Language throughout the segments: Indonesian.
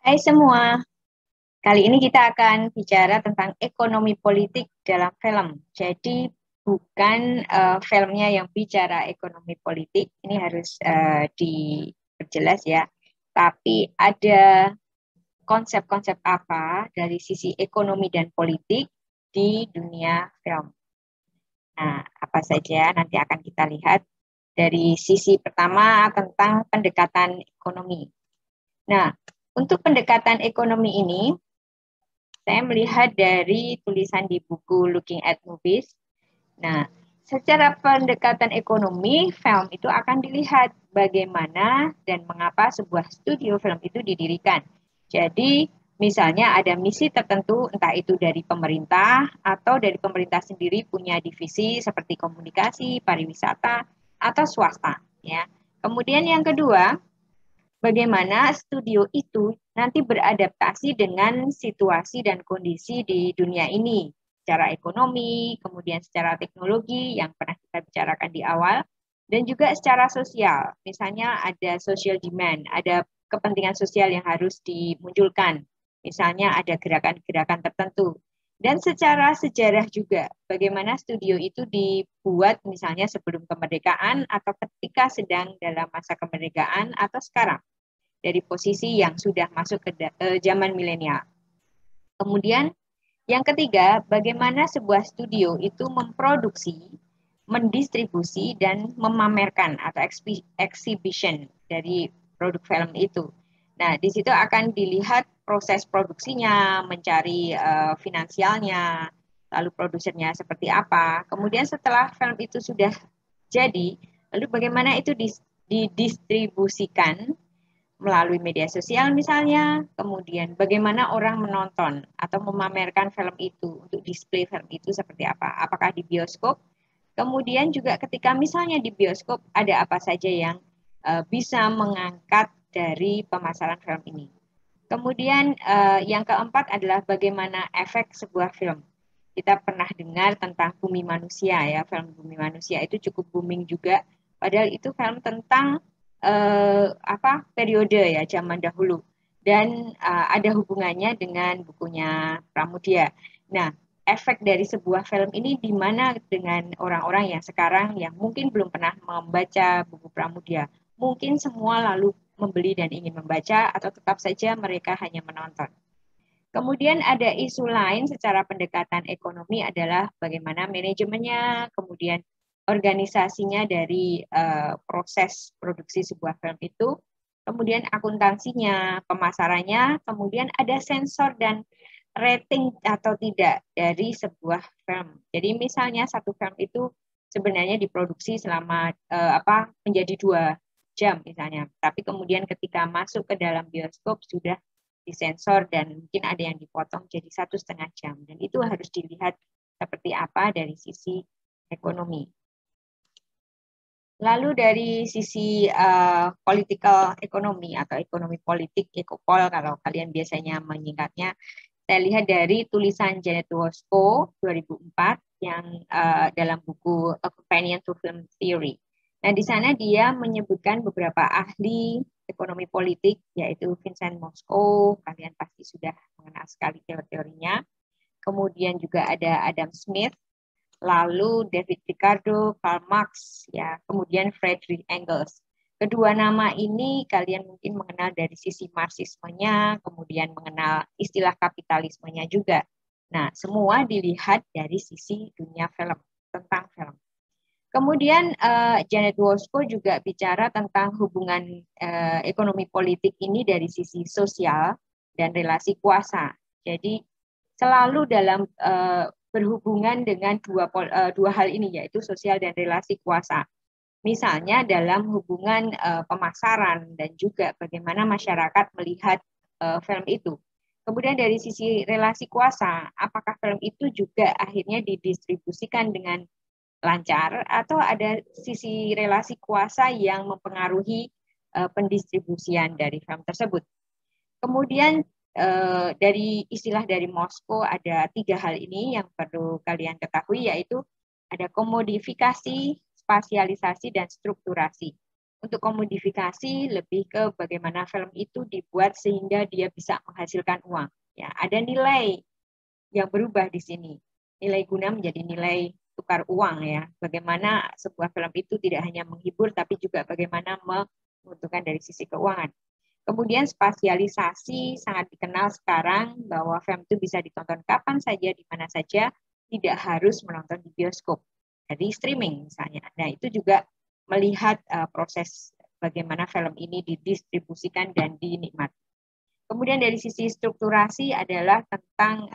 Hai semua, kali ini kita akan bicara tentang ekonomi politik dalam film. Jadi bukan filmnya yang bicara ekonomi politik, ini harus diperjelas ya. Tapi ada konsep-konsep apa dari sisi ekonomi dan politik di dunia film. Nah, apa saja nanti akan kita lihat dari sisi pertama tentang pendekatan ekonomi. Nah, untuk pendekatan ekonomi ini, saya melihat dari tulisan di buku Looking at Movies. Nah, secara pendekatan ekonomi, film itu akan dilihat bagaimana dan mengapa sebuah studio film itu didirikan. Jadi, misalnya ada misi tertentu, entah itu dari pemerintah atau dari pemerintah sendiri punya divisi seperti komunikasi, pariwisata, atau swasta. Ya. Kemudian yang kedua, bagaimana studio itu nanti beradaptasi dengan situasi dan kondisi di dunia ini, secara ekonomi, kemudian secara teknologi yang pernah kita bicarakan di awal, dan juga secara sosial. Misalnya ada social demand, ada kepentingan sosial yang harus dimunculkan. Misalnya ada gerakan-gerakan tertentu. Dan secara sejarah juga, bagaimana studio itu dibuat misalnya sebelum kemerdekaan atau ketika sedang dalam masa kemerdekaan atau sekarang dari posisi yang sudah masuk ke zaman milenial. Kemudian yang ketiga, bagaimana sebuah studio itu memproduksi, mendistribusi, dan memamerkan atau exhibition dari produk film itu. Nah, di situ akan dilihat proses produksinya, mencari finansialnya, lalu produsernya seperti apa. Kemudian setelah film itu sudah jadi, lalu bagaimana itu didistribusikan melalui media sosial misalnya, kemudian bagaimana orang menonton atau memamerkan film itu, untuk display film itu seperti apa, apakah di bioskop, kemudian juga ketika misalnya di bioskop ada apa saja yang bisa mengangkat dari pemasaran film ini. Kemudian yang keempat adalah bagaimana efek sebuah film. Kita pernah dengar tentang Bumi Manusia ya, film Bumi Manusia itu cukup booming juga, padahal itu film tentang periode ya zaman dahulu dan ada hubungannya dengan bukunya Pramudia. Nah, efek dari sebuah film ini di mana dengan orang-orang yang sekarang yang mungkin belum pernah membaca buku Pramudia, mungkin semua lalu membeli dan ingin membaca atau tetap saja mereka hanya menonton. Kemudian ada isu lain secara pendekatan ekonomi adalah bagaimana manajemennya, kemudian organisasinya dari proses produksi sebuah film itu, kemudian akuntansinya, pemasarannya, kemudian ada sensor dan rating atau tidak dari sebuah film. Jadi misalnya satu film itu sebenarnya diproduksi selama menjadi 2 jam misalnya, tapi kemudian ketika masuk ke dalam bioskop sudah disensor dan mungkin ada yang dipotong jadi 1,5 jam, dan itu harus dilihat seperti apa dari sisi ekonomi. Lalu dari sisi political ekonomi atau ekonomi politik, ekopol kalau kalian biasanya menyingkatnya, saya lihat dari tulisan Janet Wosko 2004 yang dalam buku A Companion to Film Theory. Nah, di sana dia menyebutkan beberapa ahli ekonomi politik, yaitu Vincent Mosco, kalian pasti sudah mengenal sekali teori-teorinya. Kemudian juga ada Adam Smith, lalu David Ricardo, Karl Marx, ya, kemudian Friedrich Engels. Kedua nama ini kalian mungkin mengenal dari sisi marxismenya, kemudian mengenal istilah kapitalismenya juga. Nah, semua dilihat dari sisi dunia film, tentang film. Kemudian Janet Wosko juga bicara tentang hubungan ekonomi politik ini dari sisi sosial dan relasi kuasa. Jadi selalu dalam berhubungan dengan dua hal ini, yaitu sosial dan relasi kuasa. Misalnya dalam hubungan pemasaran dan juga bagaimana masyarakat melihat film itu. Kemudian dari sisi relasi kuasa, apakah film itu juga akhirnya didistribusikan dengan lancar atau ada sisi relasi kuasa yang mempengaruhi pendistribusian dari film tersebut. Kemudian dari istilah dari Moskow ada 3 hal ini yang perlu kalian ketahui, yaitu ada komodifikasi, spasialisasi, dan strukturasi. Untuk komodifikasi lebih ke bagaimana film itu dibuat sehingga dia bisa menghasilkan uang. Ya, ada nilai yang berubah di sini. Nilai guna menjadi nilai tukar uang ya. Bagaimana sebuah film itu tidak hanya menghibur tapi juga bagaimana menguntungkan dari sisi keuangan. Kemudian spasialisasi sangat dikenal sekarang bahwa film itu bisa ditonton kapan saja, di mana saja, tidak harus menonton di bioskop. Jadi streaming misalnya. Nah itu juga melihat proses bagaimana film ini didistribusikan dan dinikmati. Kemudian dari sisi strukturasi adalah tentang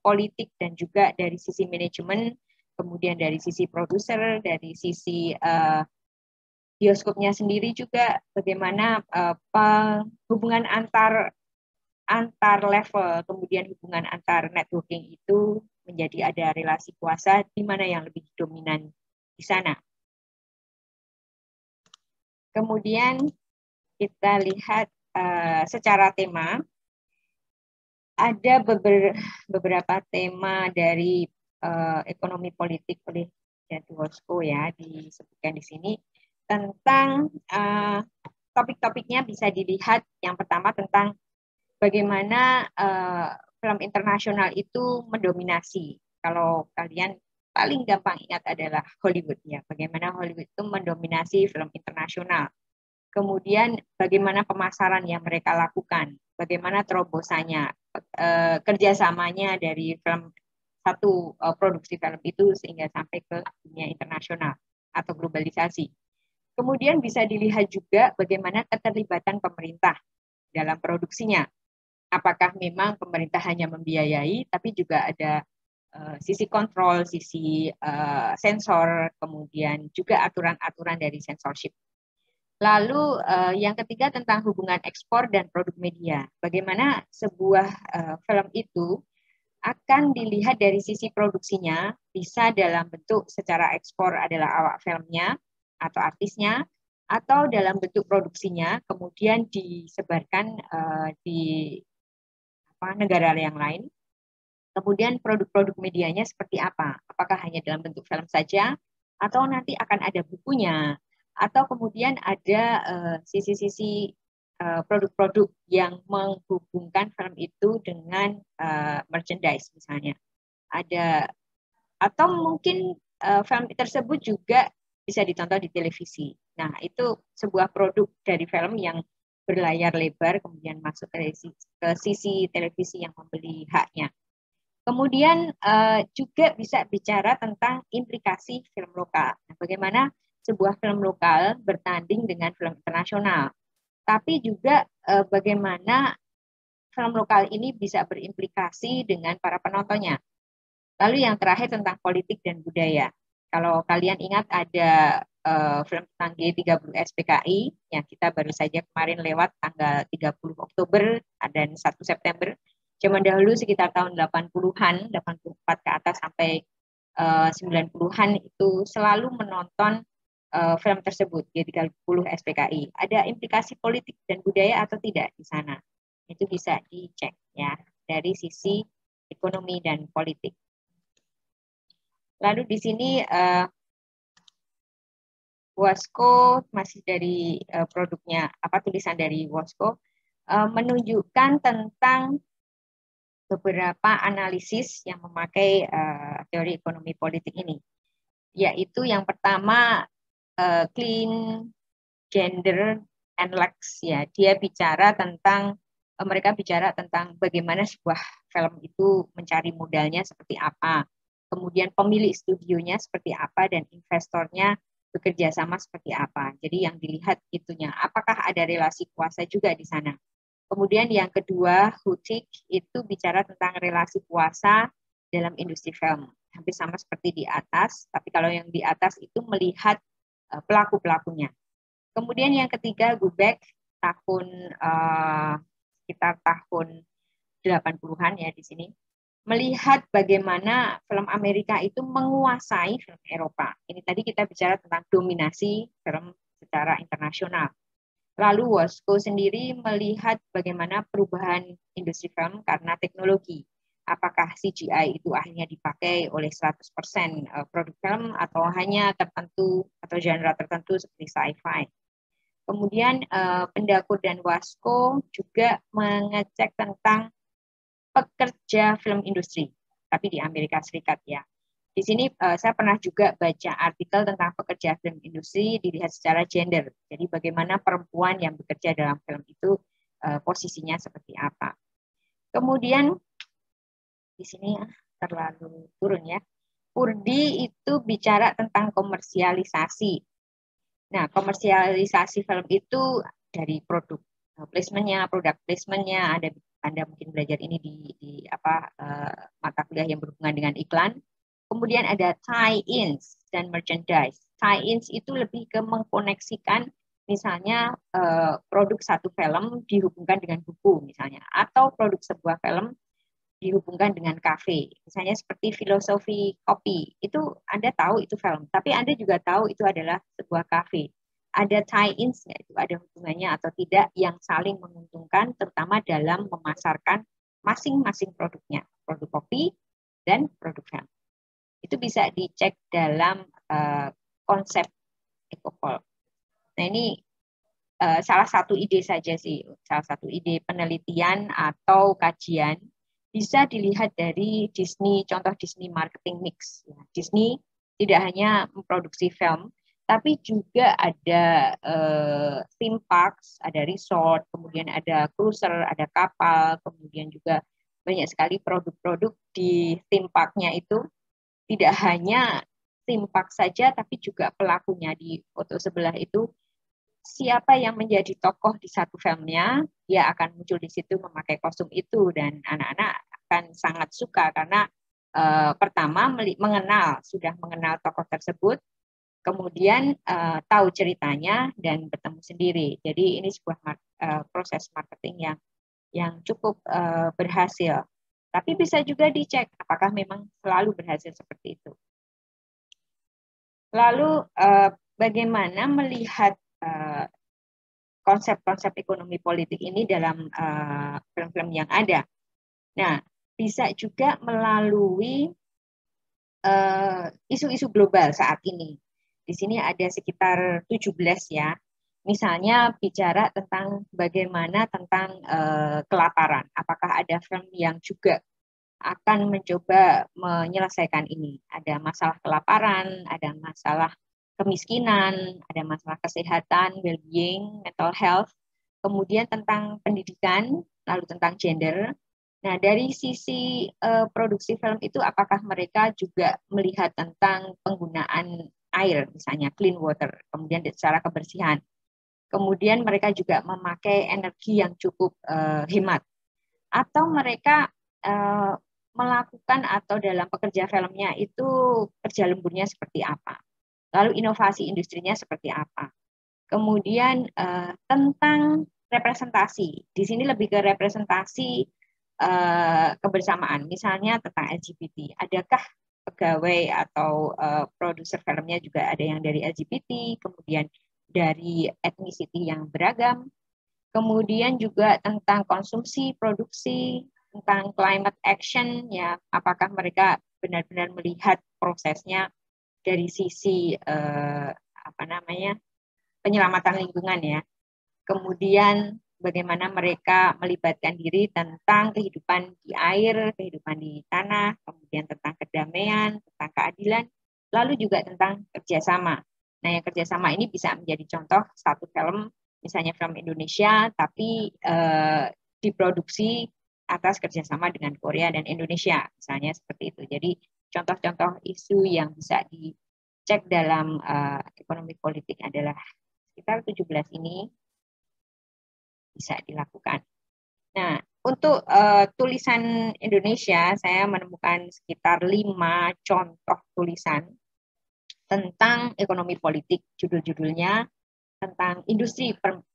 politik dan juga dari sisi manajemen, kemudian dari sisi produser, dari sisi bioskopnya sendiri juga bagaimana hubungan antar level, kemudian hubungan antar networking itu menjadi ada relasi kuasa di mana yang lebih dominan di sana. Kemudian kita lihat secara tema, ada beberapa tema dari ekonomi politik oleh Jadwalsko ya disebutkan di sini tentang topik-topiknya bisa dilihat yang pertama tentang bagaimana film internasional itu mendominasi. Kalau kalian paling gampang ingat adalah Hollywood ya, bagaimana Hollywood itu mendominasi film internasional. Kemudian bagaimana pemasaran yang mereka lakukan, bagaimana terobosannya, kerjasamanya dari film satu produksi film itu sehingga sampai ke dunia internasional atau globalisasi. Kemudian bisa dilihat juga bagaimana keterlibatan pemerintah dalam produksinya. Apakah memang pemerintah hanya membiayai, tapi juga ada sisi kontrol, sisi sensor, kemudian juga aturan-aturan dari censorship. Lalu yang ketiga tentang hubungan ekspor dan produk media. Bagaimana sebuah film itu akan dilihat dari sisi produksinya, bisa dalam bentuk secara ekspor adalah awak filmnya atau artisnya, atau dalam bentuk produksinya kemudian disebarkan di negara yang lain. Kemudian produk-produk medianya seperti apa? Apakah hanya dalam bentuk film saja, atau nanti akan ada bukunya, atau kemudian ada sisi-sisi produk-produk yang menghubungkan film itu dengan merchandise misalnya. Ada atau mungkin film tersebut juga bisa ditonton di televisi. Nah, itu sebuah produk dari film yang berlayar lebar kemudian masuk ke sisi televisi yang membeli haknya. Kemudian juga bisa bicara tentang implikasi film lokal. Nah, bagaimana sebuah film lokal bertanding dengan film internasional. Tapi juga bagaimana film lokal ini bisa berimplikasi dengan para penontonnya. Lalu yang terakhir tentang politik dan budaya. Kalau kalian ingat ada film tentang G30 SPKI yang kita baru saja kemarin lewat tanggal 30 Oktober dan 1 September. Zaman dahulu sekitar tahun 80-an, 84 ke atas sampai 90-an itu selalu menonton film tersebut, G30 SPKI. Ada implikasi politik dan budaya atau tidak di sana? Itu bisa dicek ya dari sisi ekonomi dan politik. Lalu di sini Wasco masih dari produknya tulisan dari Wasco menunjukkan tentang beberapa analisis yang memakai teori ekonomi politik ini, yaitu yang pertama clean gender and Lex ya, dia bicara tentang mereka bicara tentang bagaimana sebuah film itu mencari modalnya seperti apa, kemudian pemilik studionya seperti apa dan investornya bekerja sama seperti apa. Jadi yang dilihat itunya, apakah ada relasi kuasa juga di sana. Kemudian yang kedua, Hutik itu bicara tentang relasi kuasa dalam industri film. Hampir sama seperti di atas, tapi kalau yang di atas itu melihat pelaku-pelakunya. Kemudian yang ketiga, Gubek sekitar tahun 80-an ya di sini, melihat bagaimana film Amerika itu menguasai film Eropa. Ini tadi kita bicara tentang dominasi film secara internasional. Lalu Wasco sendiri melihat bagaimana perubahan industri film karena teknologi. Apakah CGI itu akhirnya dipakai oleh 100% produk film atau hanya tertentu atau genre tertentu seperti sci-fi. Kemudian Pendakur dan Wasko juga mengecek tentang pekerja film industri, tapi di Amerika Serikat ya. Di sini saya pernah juga baca artikel tentang pekerja film industri dilihat secara gender. Jadi bagaimana perempuan yang bekerja dalam film itu posisinya seperti apa. Kemudian di sini terlalu turun ya. Purdi itu bicara tentang komersialisasi. Nah, komersialisasi film itu dari produk placementnya, produk placementnya, ada Anda mungkin belajar ini di mata kuliah yang berhubungan dengan iklan. Kemudian ada tie-ins dan merchandise. Tie-ins itu lebih ke mengkoneksikan misalnya produk satu film dihubungkan dengan buku misalnya, atau produk sebuah film dihubungkan dengan kafe. Misalnya seperti filosofi kopi. Itu Anda tahu itu film, tapi Anda juga tahu itu adalah sebuah kafe. Ada tie-ins, itu ada hubungannya atau tidak yang saling menguntungkan, terutama dalam memasarkan masing-masing produknya, produk kopi dan produk film. Itu bisa dicek dalam konsep Ecopol. Nah ini salah satu ide saja sih, salah satu ide penelitian atau kajian bisa dilihat dari Disney, contoh Disney marketing mix. Disney tidak hanya memproduksi film, tapi juga ada theme parks, ada resort, kemudian ada cruiser, ada kapal, kemudian juga banyak sekali produk-produk di theme parknya itu. Tidak hanya theme park saja, tapi juga pelakunya. Di foto sebelah itu siapa yang menjadi tokoh di satu filmnya, dia akan muncul di situ memakai kostum itu, dan anak-anak akan sangat suka karena pertama sudah mengenal tokoh tersebut, kemudian tahu ceritanya dan bertemu sendiri. Jadi ini sebuah proses marketing yang cukup berhasil. Tapi bisa juga dicek apakah memang selalu berhasil seperti itu. Lalu bagaimana melihat konsep-konsep ekonomi politik ini dalam film-film yang ada. Nah, bisa juga melalui isu-isu global saat ini. Di sini ada sekitar 17 ya. Misalnya bicara tentang bagaimana tentang kelaparan. Apakah ada film yang juga akan mencoba menyelesaikan ini? Ada masalah kelaparan, ada masalah kemiskinan, ada masalah kesehatan, well-being, mental health, kemudian tentang pendidikan, lalu tentang gender. Nah, dari sisi produksi film itu, apakah mereka juga melihat tentang penggunaan air, misalnya clean water, kemudian secara kebersihan. Kemudian mereka juga memakai energi yang cukup hemat. Atau mereka melakukan atau dalam pekerja filmnya itu kerja lemburnya seperti apa. Lalu inovasi industrinya seperti apa. Kemudian tentang representasi. Di sini lebih ke representasi kebersamaan. Misalnya tentang LGBT. Adakah pegawai atau produser filmnya juga ada yang dari LGBT, kemudian dari etnisiti yang beragam. Kemudian juga tentang konsumsi, produksi, tentang climate action, ya apakah mereka benar-benar melihat prosesnya dari sisi penyelamatan lingkungan ya. Kemudian bagaimana mereka melibatkan diri tentang kehidupan di air, kehidupan di tanah, kemudian tentang kedamaian, tentang keadilan, lalu juga tentang kerjasama. Nah, yang kerjasama ini bisa menjadi contoh satu film, misalnya film Indonesia, tapi diproduksi atas kerjasama dengan Korea dan Indonesia, misalnya seperti itu. Jadi contoh-contoh isu yang bisa dicek dalam ekonomi politik adalah sekitar 17 ini bisa dilakukan. Nah, untuk tulisan Indonesia, saya menemukan sekitar 5 contoh tulisan tentang ekonomi politik. Judul-judulnya tentang industri,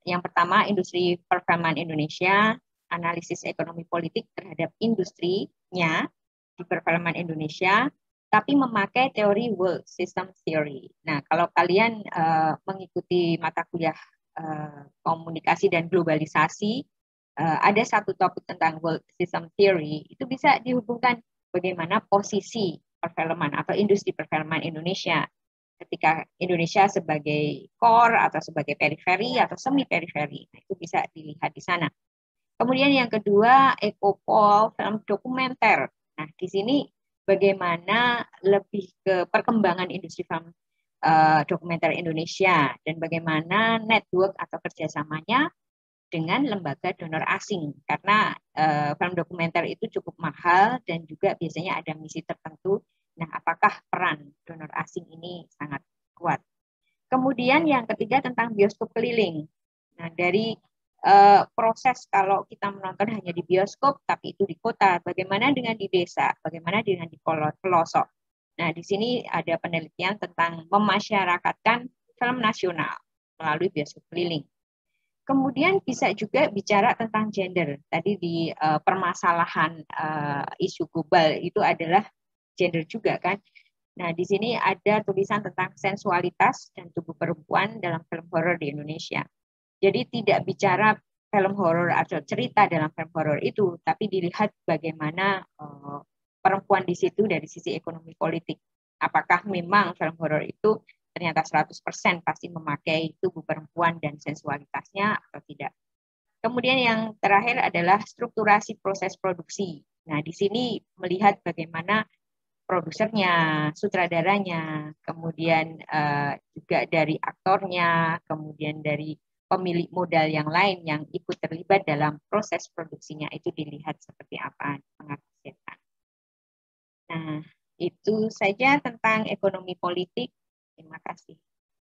yang pertama industri perfilman Indonesia, analisis ekonomi politik terhadap industrinya di perfilman Indonesia, tapi memakai teori world system theory. Nah, kalau kalian mengikuti mata kuliah komunikasi dan globalisasi, ada satu topik tentang world system theory, itu bisa dihubungkan bagaimana posisi perfilman atau industri perfilman Indonesia ketika Indonesia sebagai core atau sebagai periferi atau semi periferi. Nah, itu bisa dilihat di sana. Kemudian yang kedua, Ecopol, film dokumenter. Nah, di sini bagaimana lebih ke perkembangan industri film dokumenter Indonesia dan bagaimana network atau kerjasamanya dengan lembaga donor asing. Karena film dokumenter itu cukup mahal dan juga biasanya ada misi tertentu. Nah, apakah peran donor asing ini sangat kuat? Kemudian yang ketiga tentang bioskop keliling. Nah, dari proses kalau kita menonton hanya di bioskop, tapi itu di kota, bagaimana dengan di desa, bagaimana dengan di pelosok. Nah, di sini ada penelitian tentang memasyarakatkan film nasional melalui bioskop keliling. Kemudian bisa juga bicara tentang gender. Tadi di permasalahan isu global itu adalah gender juga kan. Nah, di sini ada tulisan tentang sensualitas dan tubuh perempuan dalam film horor di Indonesia. Jadi tidak bicara film horor atau cerita dalam film horor itu, tapi dilihat bagaimana perempuan di situ dari sisi ekonomi politik. Apakah memang film horor itu ternyata 100% pasti memakai tubuh perempuan dan sensualitasnya atau tidak. Kemudian yang terakhir adalah strukturasi proses produksi. Nah, di sini melihat bagaimana produsernya, sutradaranya, kemudian juga dari aktornya, kemudian dari pemilik modal yang lain yang ikut terlibat dalam proses produksinya itu dilihat seperti apa penghasilkan. Nah, itu saja tentang ekonomi politik. Terima kasih.